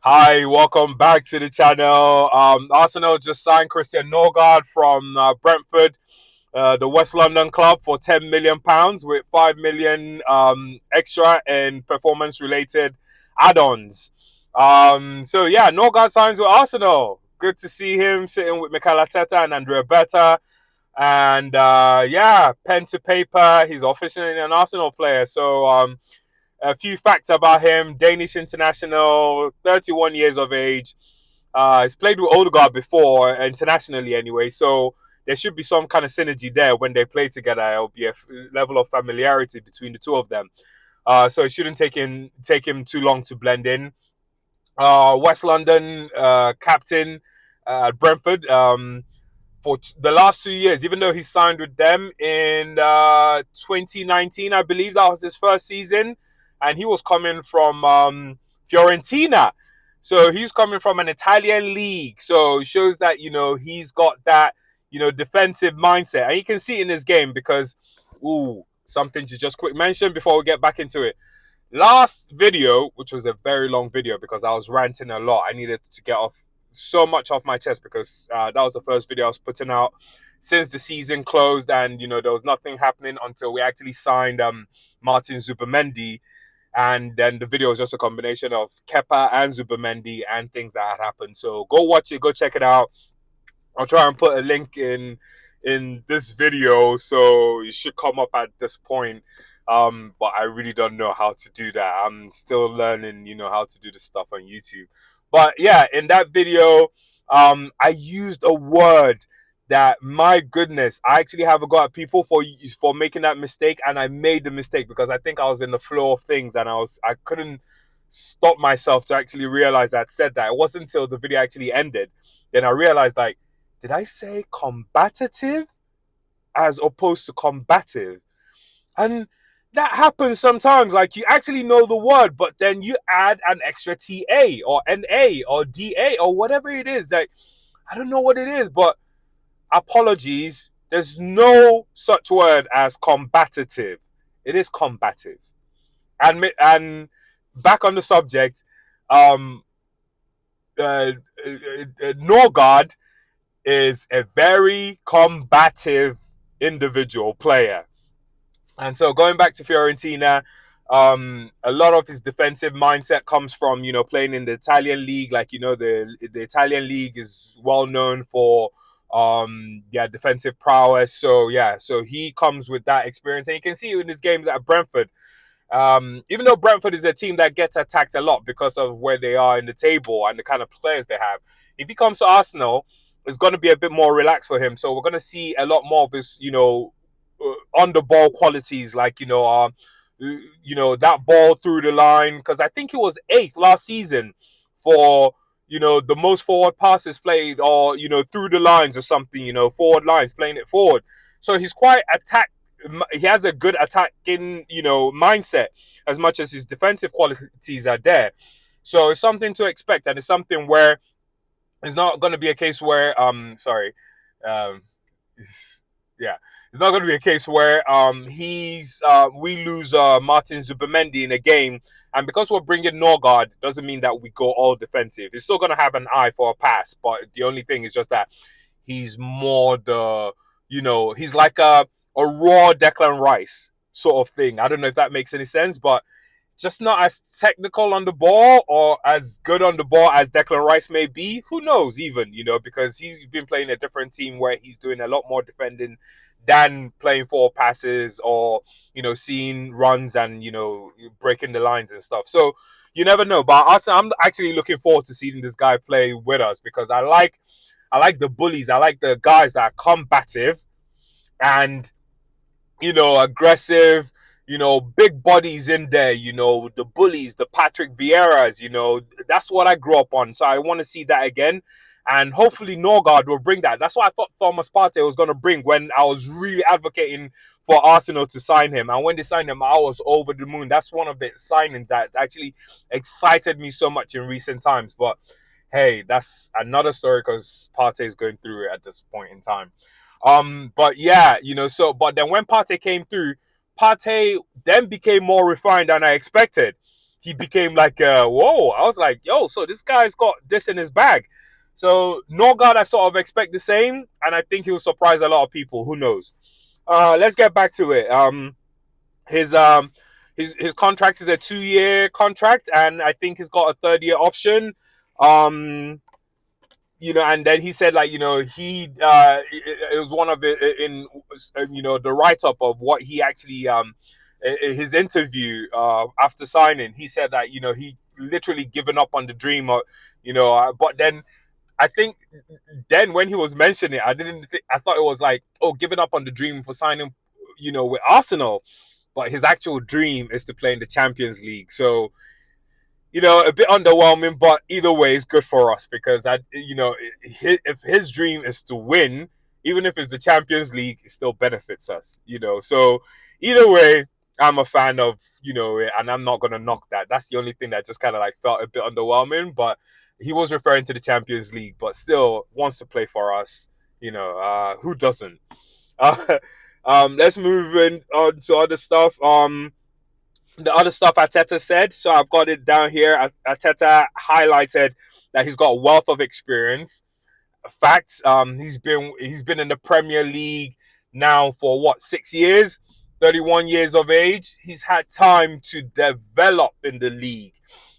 Hi, welcome back to the channel. Arsenal just signed Christian Norgaard from Brentford, the West London club, for £10 million with 5 million extra in performance-related add-ons. So yeah, Norgaard signs with Arsenal. Good to see him sitting with Mikel Arteta and Andrea Berta. And yeah, pen to paper, he's officially an Arsenal player. So a few facts about him: Danish international, 31 years of age. He's played with Odegaard before, internationally anyway, so there should be some kind of synergy there when they play together. It'll be a level of familiarity between the two of them. So it shouldn't take him too long to blend in. West London captain at Brentford. For the last 2 years, even though he signed with them in 2019, I believe that was his first season, and he was coming from Fiorentina. So he's coming from an Italian league. So it shows that, he's got that, defensive mindset. And you can see it in his game because, something to just quick mention before we get back into it. Last video, which was a very long video because I was ranting a lot, I needed to get off so much off my chest because that was the first video I was putting out since the season closed, and there was nothing happening until we actually signed Martin Zubimendi, and then the video was just a combination of Kepa and Zubimendi and things that had happened. So go watch it, go check it out. I'll try and put a link in this video, so it should come up at this point. But I really don't know how to do that. I'm still learning, how to do this stuff on YouTube. But yeah, in that video, I used a word that, my goodness, I actually have a go at people for making that mistake, and I made the mistake because I think I was in the flow of things and I couldn't stop myself to actually realize I'd said that. It wasn't until the video actually ended then I realized, like, did I say combative as opposed to combative? And that happens sometimes. Like, you actually know the word, but then you add an extra TA or NA or DA or whatever it is. Like, I don't know what it is, but apologies. There's no such word as combative. It is combative. And back on the subject, um, Norgaard is a very combative individual player. And so going back to Fiorentina, a lot of his defensive mindset comes from, playing in the Italian league. Like, the Italian league is well known for defensive prowess. So yeah, so he comes with that experience. And you can see it in his games at Brentford. Even though Brentford is a team that gets attacked a lot because of where they are in the table and the kind of players they have, if he comes to Arsenal, it's going to be a bit more relaxed for him. So we're going to see a lot more of his, on the ball qualities, like, that ball through the line. Because I think he was eighth last season for, the most forward passes played, or, through the lines or something, forward lines, playing it forward. So he's quite he has a good attacking, mindset, as much as his defensive qualities are there. So it's something to expect, and it's something where it's not going to be a case where um, yeah, it's not going to be a case where we lose Martin Zubimendi in a game, and because we're bringing Norgaard, doesn't mean that we go all defensive. He's still going to have an eye for a pass, but the only thing is just that he's more he's like a raw Declan Rice sort of thing. I don't know if that makes any sense, but just not as technical on the ball or as good on the ball as Declan Rice may be. Who knows even, because he's been playing a different team where he's doing a lot more defending than playing forward passes or, seeing runs and, breaking the lines and stuff. So you never know. But I'm actually looking forward to seeing this guy play with us because I like the bullies. I like the guys that are combative and, aggressive, big bodies in there, the bullies, the Patrick Vieiras, that's what I grew up on. So I want to see that again. And hopefully Norgaard will bring that. That's what I thought Thomas Partey was going to bring when I was really advocating for Arsenal to sign him. And when they signed him, I was over the moon. That's one of the signings that actually excited me so much in recent times. But hey, that's another story because Partey is going through it at this point in time. But yeah, but then when Partey came through, Partey then became more refined than I expected. he became like, whoa. I was like, yo, so this guy's got this in his bag. So Norgaard, I sort of expect the same, and I think he'll surprise a lot of people. Who knows? Let's get back to it. His his contract is a 2-year contract, and I think he's got a 3rd-year option. And then he said, like, it was one of it in the write-up of what he actually his interview after signing. He said that he literally given up on the dream, but then I think then when he was mentioning it, I thought it was like, oh, giving up on the dream for signing with Arsenal, but his actual dream is to play in the Champions League. So a bit underwhelming, but either way, it's good for us because if his dream is to win, even if it's the Champions League, it still benefits us. So either way, I'm a fan of and I'm not gonna knock that. That's the only thing that just kind of like felt a bit underwhelming, but he was referring to the Champions League, but still wants to play for us. Who doesn't? Let's move on to other stuff. The other stuff Arteta said, so I've got it down here. Arteta highlighted that he's got a wealth of experience. Facts. He's been in the Premier League now for 6 years, 31 years of age. He's had time to develop in the league,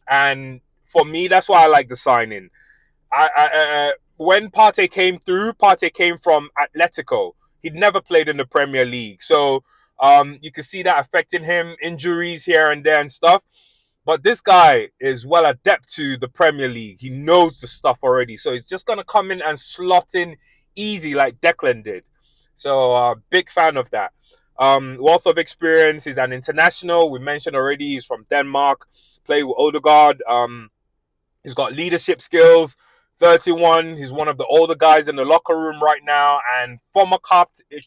and for me, that's why I like the signing. When Partey came through, Partey came from Atletico. He'd never played in the Premier League, so you can see that affecting him, injuries here and there and stuff. But this guy is well adept to the Premier League. He knows the stuff already. So he's just going to come in and slot in easy like Declan did. So big fan of that. Wealth of experience. He's an international. We mentioned already he's from Denmark. Played with Odegaard. He's got leadership skills. 31. He's one of the older guys in the locker room right now. And former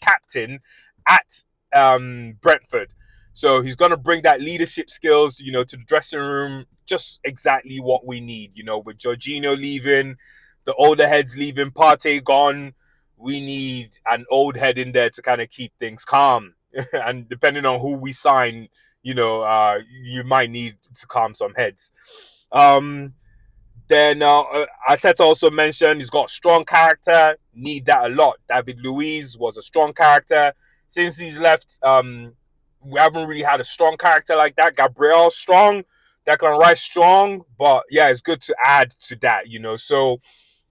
captain at Brentford. So he's going to bring that leadership skills, to the dressing room, just exactly what we need, with Jorginho leaving, the older heads leaving, Partey gone. We need an old head in there to kind of keep things calm. And depending on who we sign, you might need to calm some heads. Then Arteta also mentioned he's got strong character, need that a lot. David Luiz was a strong character. Since he's left, we haven't really had a strong character like that. Gabriel's strong, Declan Rice strong, but yeah, it's good to add to that, So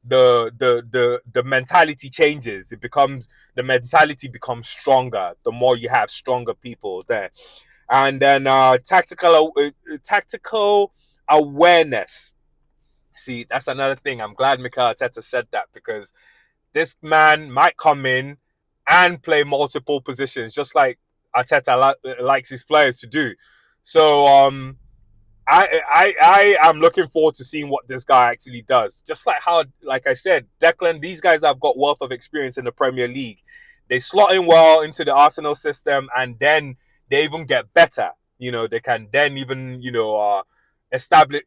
the mentality changes. The mentality becomes stronger the more you have stronger people there. And then tactical awareness. See, that's another thing. I'm glad Mikel Arteta said that because this man might come in and play multiple positions, just like Arteta likes his players to do. So I am looking forward to seeing what this guy actually does. Just like I said, Declan, these guys have got wealth of experience in the Premier League. They slot in well into the Arsenal system, and then they even get better. They can then even establish,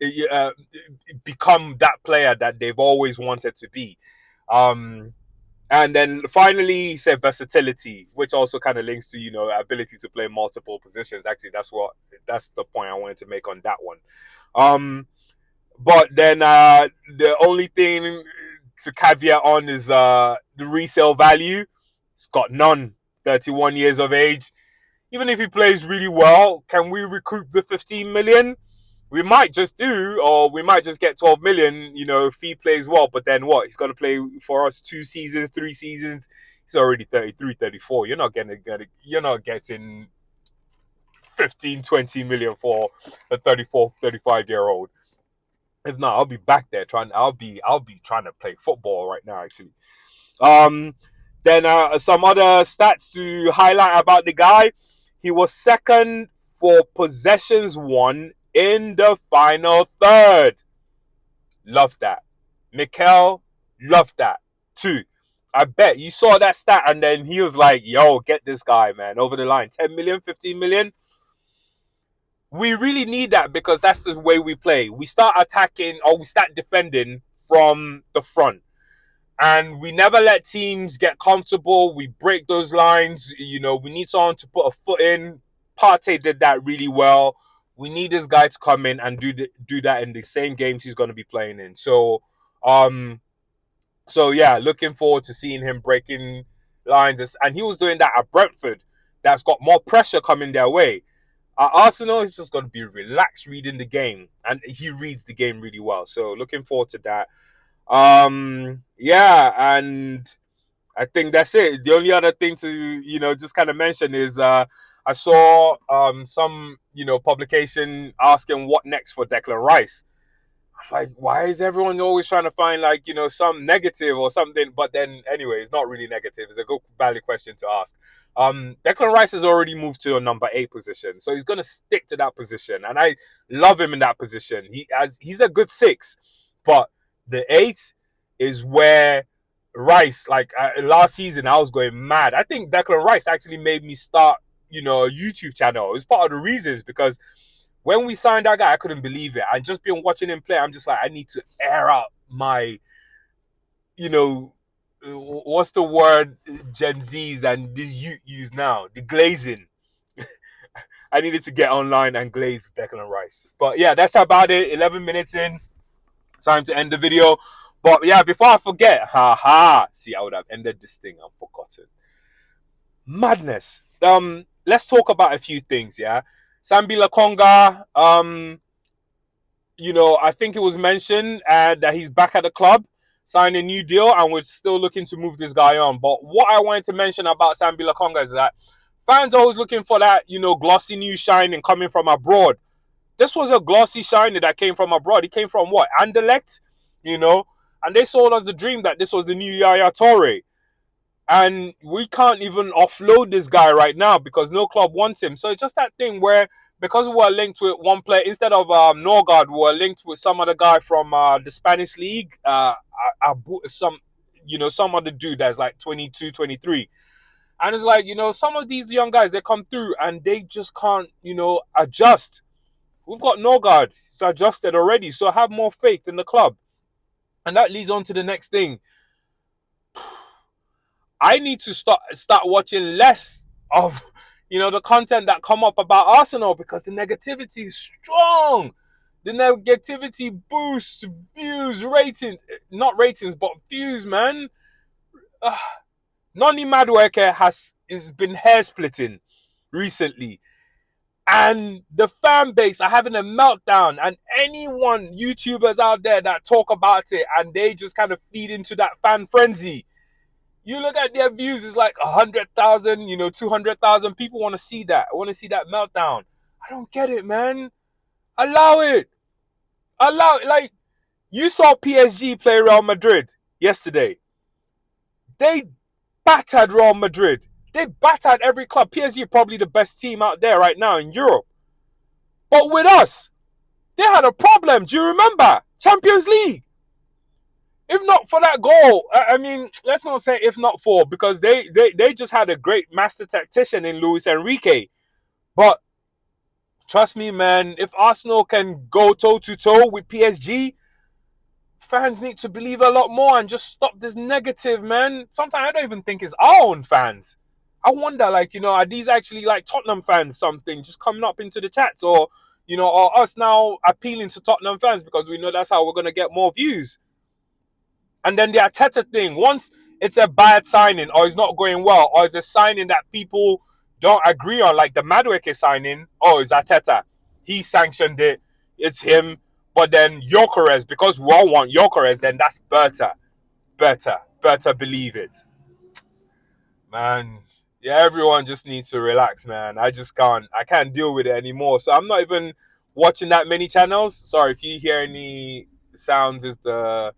become that player that they've always wanted to be. And then finally, he said versatility, which also kind of links to, ability to play multiple positions. Actually, that's the point I wanted to make on that one. But then the only thing to caveat on is the resale value. It's got none. 31 years of age. Even if he plays really well, can we recoup the 15 million? We might just do, or we might just get 12 million, if he plays well. But then what? He's going to play for us 2 seasons, 3 seasons. He's already 33, 34. You're not getting 15, 20 million for a 34, 35-year-old. If not, I'll be back there I'll be trying to play football right now, actually. Then some other stats to highlight about the guy. He was second for possessions won in the final third. Love that. Mikel, love that too. I bet you saw that stat and then he was like, yo, get this guy, man, over the line. 10 million, 15 million. We really need that because that's the way we play. We start attacking or we start defending from the front. And we never let teams get comfortable. We break those lines. We need someone to put a foot in. Partey did that really well. we need this guy to come in and do that in the same games he's going to be playing in. So yeah, looking forward to seeing him breaking lines, and he was doing that at Brentford. That's got more pressure coming their way. At Arsenal, he's just going to be relaxed reading the game, and he reads the game really well. So looking forward to that. Yeah, and I think that's it. The only other thing to just kind of mention is I saw some publication asking what next for Declan Rice. Like, why is everyone always trying to find like some negative or something? But then anyway, it's not really negative. It's a good valid question to ask. Declan Rice has already moved to a number 8 position, so he's gonna stick to that position, and I love him in that position. He's a good 6, but the 8 is where Rice, like last season, I was going mad. I think Declan Rice actually made me start a YouTube channel. It was part of the reasons, because when we signed that guy, I couldn't believe it. I just been watching him play. I'm just like, I need to air out my, what's the word Gen Zs and these youth use now? The glazing. I needed to get online and glaze Declan Rice. But yeah, that's about it. 11 minutes in. Time to end the video. But yeah, before I forget, see, I would have ended this thing. I've forgotten. Madness. Let's talk about a few things, yeah. Sambi Lokonga, I think it was mentioned that he's back at the club, signed a new deal, and we're still looking to move this guy on. But what I wanted to mention about Sambi Lokonga is that fans are always looking for that, glossy new shining coming from abroad. This was a glossy shining that came from abroad. He came from what? Anderlecht, and they sold us the dream that this was the new Yaya Toure. And we can't even offload this guy right now because no club wants him. So it's just that thing where, because we were linked with one player, instead of Norgaard, we were linked with some other guy from the Spanish league, some other dude that's like 22, 23. And it's like, some of these young guys, they come through and they just can't, adjust. We've got Norgaard. He's adjusted already. So have more faith in the club. And that leads on to the next thing. I need to start watching less of, the content that come up about Arsenal, because the negativity is strong. The negativity boosts views, ratings, not ratings, but views, man. Noni Madueke has been hair splitting recently. And the fan base are having a meltdown. And anyone, YouTubers out there that talk about it and they just kind of feed into that fan frenzy. You look at their views, it's like 100,000, 200,000 people want to see that. I want to see that meltdown. I don't get it, man. Allow it. Like, you saw PSG play Real Madrid yesterday. They battered Real Madrid. They battered every club. PSG are probably the best team out there right now in Europe. But with us, they had a problem. Do you remember? Champions League. If not for that goal, I mean, let's not say if not for, because they just had a great master tactician in Luis Enrique. But trust me, man, if Arsenal can go toe-to-toe with PSG, fans need to believe a lot more and just stop this negative, man. Sometimes I don't even think it's our own fans. I wonder, like, are these actually like Tottenham fans, something just coming up into the chats, or, or us now appealing to Tottenham fans because we know that's how we're going to get more views. And then the Arteta thing, once it's a bad signing or it's not going well, or it's a signing that people don't agree on, like the Madueke signing, it's Arteta. He sanctioned it. It's him. But then Gyökeres, because we all want Gyökeres, then that's better. Better believe it. Man, yeah, everyone just needs to relax, man. I can't deal with it anymore. So I'm not even watching that many channels. Sorry, if you hear any sounds, is the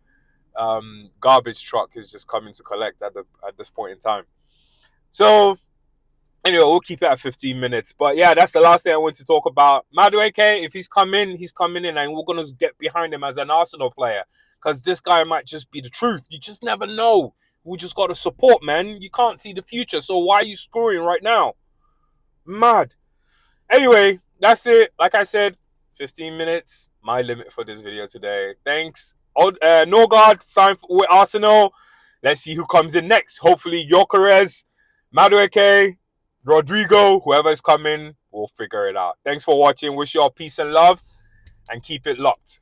garbage truck is just coming to collect at this point in time. So anyway, we'll keep it at 15 minutes. But yeah, that's the last thing I want to talk about. Madueke, if he's coming in, and we're gonna get behind him as an Arsenal player, because this guy might just be the truth. You just never know. We just got to support, man. You can't see the future, so why are you screwing right now? Mad. Anyway, that's it. Like I said, 15 minutes, my limit for this video today. Thanks. Norgaard signed with Arsenal. Let's see who comes in next. Hopefully Gyökeres, Madueke, Rodrigo, whoever is coming, we'll figure it out. Thanks for watching. Wish you all peace and love, and keep it locked.